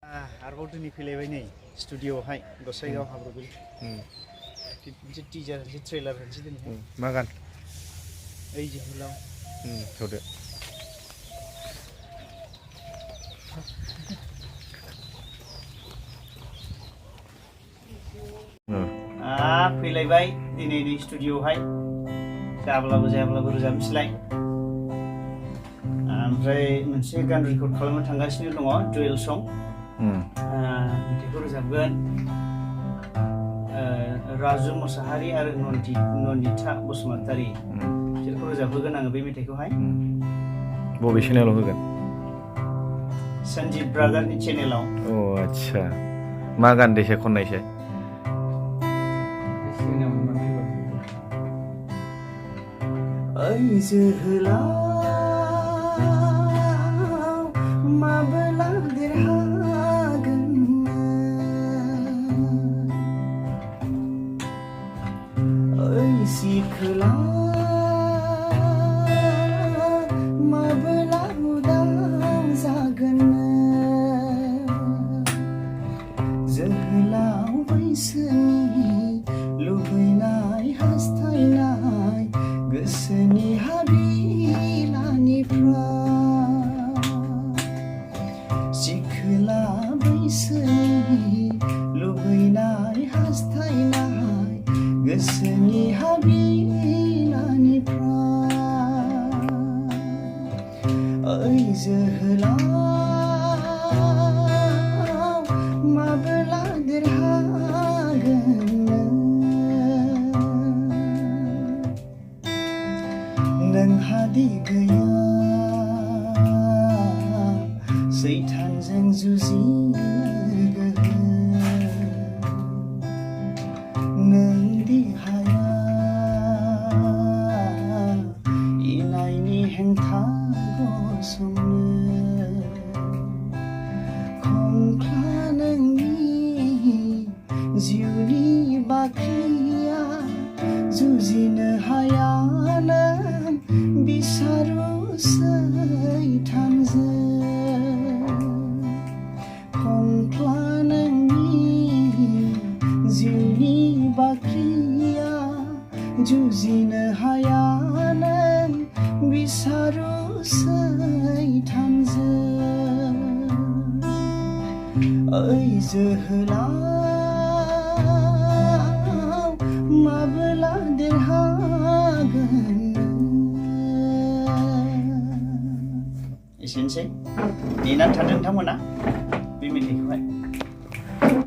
आरोबाव दिनै फैलायबाय नै स्टुडिअ'आवहाय गसाइगाव हाब्रुबिल मोनसे टिजार मोनसे ट्रेलार होनोसै दिनै मा गान ओइ जहलाव थौदो फैलायबाय दिनै नै स्टुडिअ'आवहाय जाब्लाबो रोजाबनोसैलाय ओमफ्राय मोनसे गान रेकर्ड खालामनो थांगासिनो दङ डुएल सं मेथाइखौ रोजाबगोन राजु मोसाहारि आरो नन्दिता बसुमतारी बिसोरखौ रोजाबहोगोन आङो बे मेथाइखौहाय बबे चेनेलाव होगोन सन्जित ब्रादारनि चेनेलाव अ आच्छा मा गान देसे खननायसै ओइ जोहोलाव माबोला देरहागोन ओइ सिखोला माबोला उदां जागोन जोहोलाव बैसोनि लुबैनाय हास्थायनाय गोसोनि हाबिलानिफ्राय सिखोला बैसोनि लुबैनाय हास्थायनाय गोसोनि हाबिलानिफ्राय ओइ जोहोलाव माबोला देरहागोन नोंहादि गैया सैथानजों जुजिनो गोहो नोंदि हाया इनायनि हेंथा गसंनो खंख्ला नोंनि जिउनि बाख्रिया जुजिनो हाया बिसारु सैथानजों खंख्ला नोंनि जिउनि बाख्रिया जुजिनो हाया नों बिसारु सैथानजों ओइ जोहोलाव माबोला देरहागोन एसेनोसै नेनानै थादों नोंथांमोना बे मेथाइखौहाय